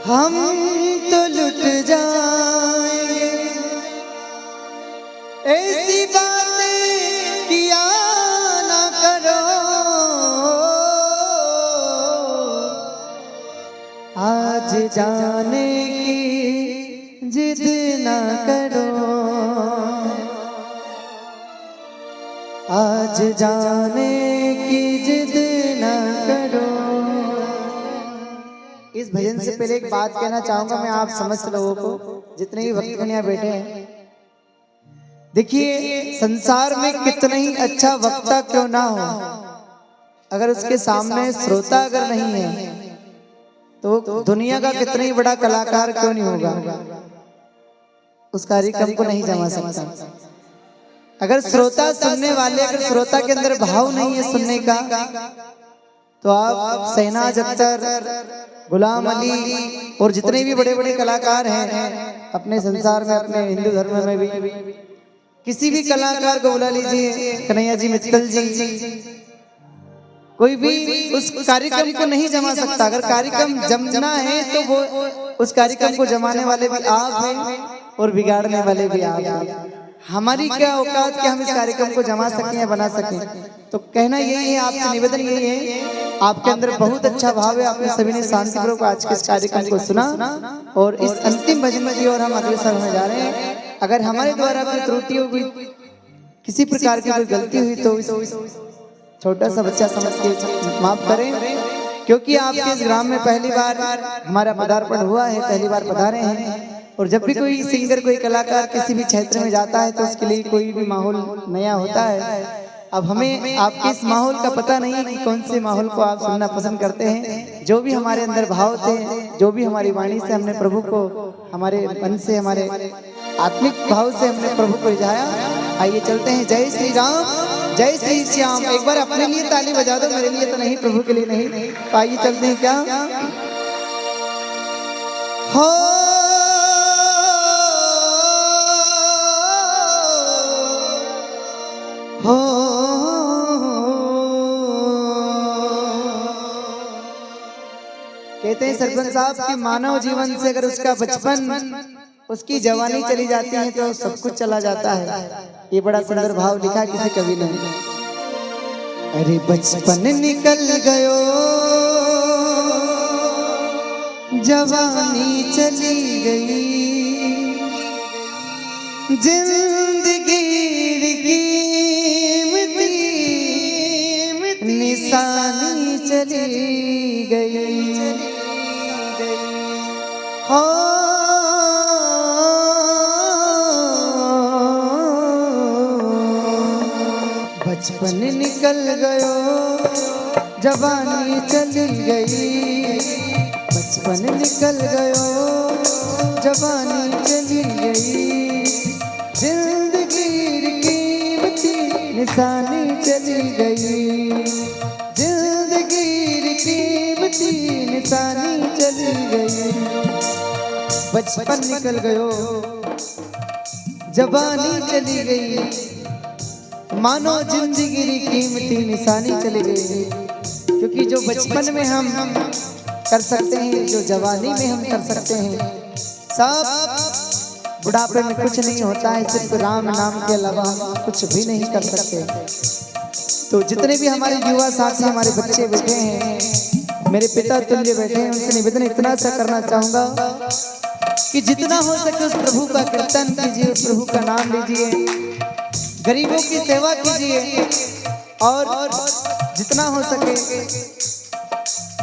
हम तो लुट जाएंगे, ऐसी बातें किया ना करो, आज जाने की जिद ना करो, आज जाने की जिद ना करो। इस भजन से पहले एक बात कहना चाहूंगा मैं आप समस्त लोगों को, जितने भी भक्तगण यहाँ बैठे हैं। देखिए, संसार में कितना ही अच्छा वक्ता क्यों ना हो, अगर उसके सामने श्रोता अगर नहीं है तो दुनिया का कितना ही बड़ा कलाकार क्यों नहीं होगा, उस कार्यक्रम को नहीं जमा सकता। अगर श्रोता सुनने वाले, अगर श्रोता के अंदर भाव नहीं है सुनने का, तो आप शहनाज अख्तर, गुलाम अली और जितने भी बड़े बड़े कलाकार हैं अपने संसार में, अपने हिंदू धर्म में भी, किसी भी कलाकार को बुला लीजिए, कन्हैया जी, मित्तल जी, कोई भी उस कार्यक्रम को नहीं जमा सकता। अगर कार्यक्रम जमना है तो वो उस कार्यक्रम को जमाने वाले भी आप हैं और बिगाड़ने वाले भी आप हैं। हमारी क्या औकात कि हम इस कार्यक्रम को जमा सकें या बना सकें। तो कहना यही है, आपसे निवेदन यही है, आपके अंदर बहुत अच्छा भाव है, आपने सभी ने शांतिपूर्वक आज के इस कार्यक्रम को सुना और इस अंतिम भजन की ओर हम अग्रसर होने जा रहे हैं। अगर हमारे द्वारा कोई त्रुटि हुई, किसी प्रकार की कोई गलती हुई, तो छोटा सा बच्चा समझ के माफ करें, क्योंकि आपके इस ग्राम में पहली बार हमारा पदार्पण हुआ है, पहली बार पधारे हैं। और जब भी कोई सिंगर, कोई कलाकार किसी भी क्षेत्र में जाता है तो उसके लिए कोई भी माहौल नया होता है। अब हमें आपके इस माहौल का पता नहीं है कि कौन से माहौल को आप सुनना पसंद करते हैं। जो भी हमारे अंदर भाव थे, जो भी हमारी वाणी से हमने प्रभु को, हमारे मन से, हमारे आत्मिक भाव से हमने प्रभु को रिझाया। आइए चलते हैं। जय श्री राम, जय श्री श्याम। एक बार अपने लिए ताली बजा दो, मेरे लिए तो नहीं, प्रभु के लिए नहीं। तो आइए चलते हैं। क्या हो कहते हैं सरपंच साहब कि मानव जीवन से अगर उसका बचपन, उसकी जवानी चली जाती है तो सब कुछ चला जाता है। ये बड़ा सुंदर भाव लिखा किसी कवि ने। अरे बचपन निकल गयो, जवानी चली गई, जिंदगी निशानी चली गई। हो बचपन निकल गयो, जवानी चली गई, बचपन निकल गयो, जवानी चली गई, जिंदगी कीमती निशानी चली गई, जिंदगी कीमती निशानी चली गई। बचपन निकल गयो, जवानी चली गई, मानो जिंदगी की कीमती निशानी चली गई। क्योंकि जो बचपन में हम कर सकते हैं, जो जवानी में हम कर सकते हैं, सब बुढ़ापे में कुछ नहीं होता है। सिर्फ राम नाम के अलावा कुछ भी नहीं कर सकते। तो जितने भी हमारे युवा साथी, हमारे बच्चे बैठे हैं, मेरे पिता तुल्य बैठे हैं, उनसे निवेदन इतना सा करना चाहूंगा कि जितना हो सके उस प्रभु का कीर्तन कीजिए, उस प्रभु का नाम लीजिए, गरीबों की सेवा कीजिए और जितना हो सके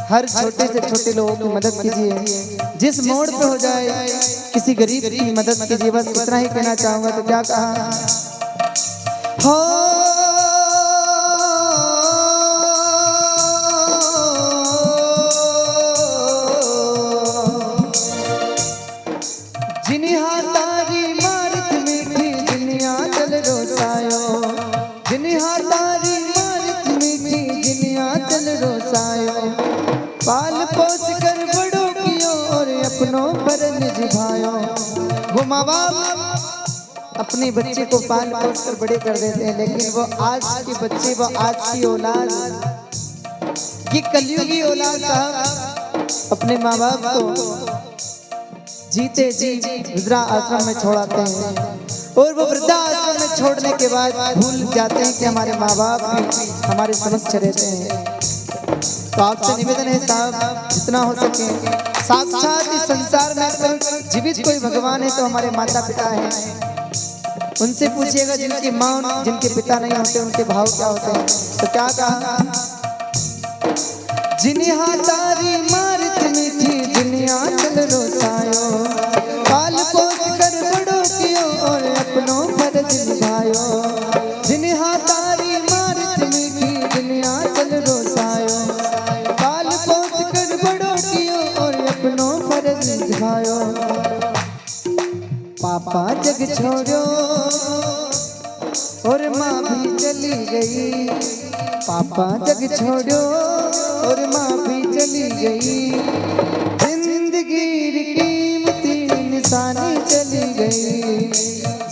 हर छोटे से छोटे लोगों की मदद कीजिए। जिस मोड़ पे हो जाए किसी गरीब की मदद कीजिए। बस इतना ही कहना चाहूंगा। तो क्या कहा हो पाल पोस कर बड़ों की और अपनों पर निभायो। वो माँ बाप अपने बच्चे को पाल पोस कर बड़े कर देते हैं, लेकिन वो आज के बच्चे, वो आज की औलाद, ये कलयुगी औलाद साहब अपने माँ बाप को जीते जी वृद्धा आश्रम में छोड़ाते हैं और वो वृद्धा आश्रम में छोड़ने के बाद भूल जाते हैं कि हमारे माँ बाप भी हमारे समक्ष रहते हैं। तो आपसे निवेदन है साहब, जितना हो सके साक्षात इस संसार में तो जीवित कोई भगवान है तो हमारे माता पिता हैं, उनसे पूछिएगा जिनकी माँ जिनके पिता नहीं होते उनके भाव क्या होते हैं। तो क्या कहा, जिन्हें हाथारी मारत मीठी दुनिया चल रोसायो, पाल पोस कर बड़ो कियो और अपनों फर्ज निभायो। जिन्हें हाथारी मारत मीठी दुनिया चल रोसायो, पाल पोस कर बड़ो कियो और अपनों फर्ज निभायो। पापा जग छोड़ो और माँ भी चली गई, पापा जग छोड़ो और माँ भी चली गई। जिंदगी कीमती निशानी चली गई,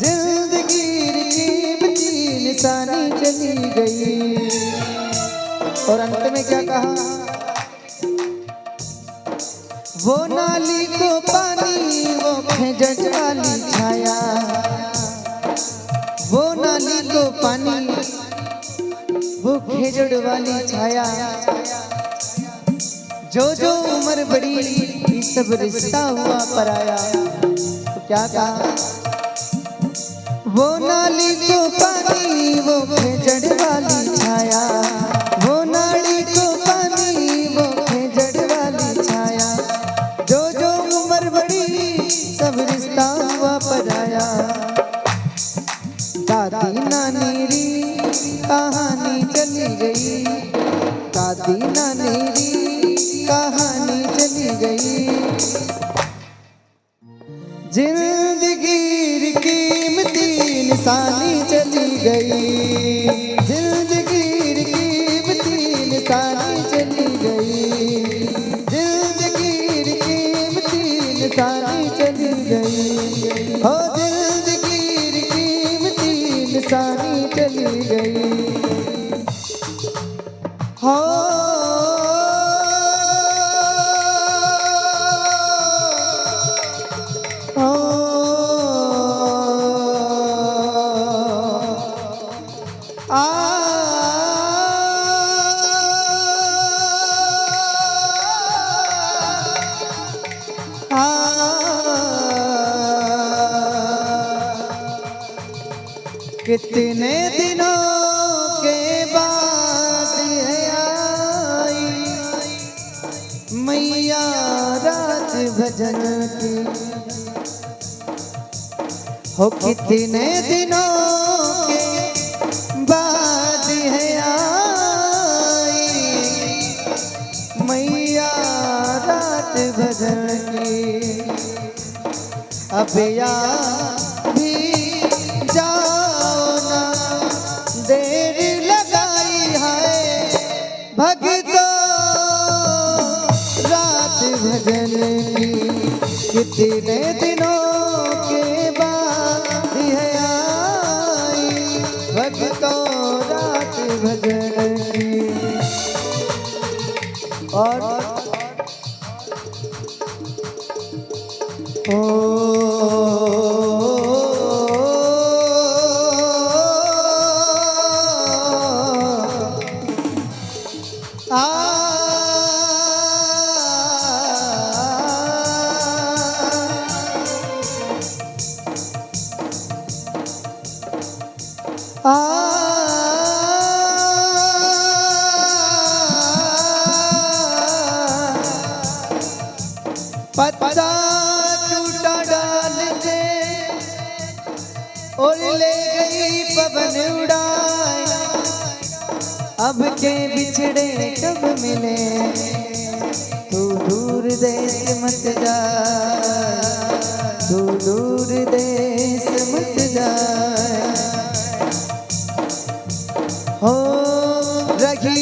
जिंदगी कीमती निशानी चली गई। और अंत में क्या कहा, वो नाली को पानी वो खेजड़ वाली छाया, वो नाली को पानी वो खेजड़ वाली छाया। जो उम्र बड़ी ये सब रिश्ता हुआ पराया। तो क्या कहा, वो नाली को पानी वो खेजड़ वाली छाया, वो नाली को पानी वो खेजड़ वाली छाया। जो उम्र बड़ी सब रिश्ता हुआ पराया। दादी नानी री कहानी चली गई, दादी नानी री कहानी चली गई। जिंदगी कीमती निशानी चली गई, जिंदगी कीमती निशानी चली गई, जिंदगी कीमती निशानी चली गई। हो जिंदगी कीमती निशानी चली गई। हो कितने दिनों के बाद है आई मैया रात भजन की। हो कितने दिनों के बाद है आई मैया रात भजन की। अब या भी जाओ ना देर लगाई है भगतो रात भजन की। कितने दिनों के बाद है आई भगतो रात भजन की। और पत्ता टूटा डाल दे और ले गई पवन उड़ाए। अब के बिछड़े कब मिले तू दूर देश मत जा, तू दूर देश मत जा। हो रखी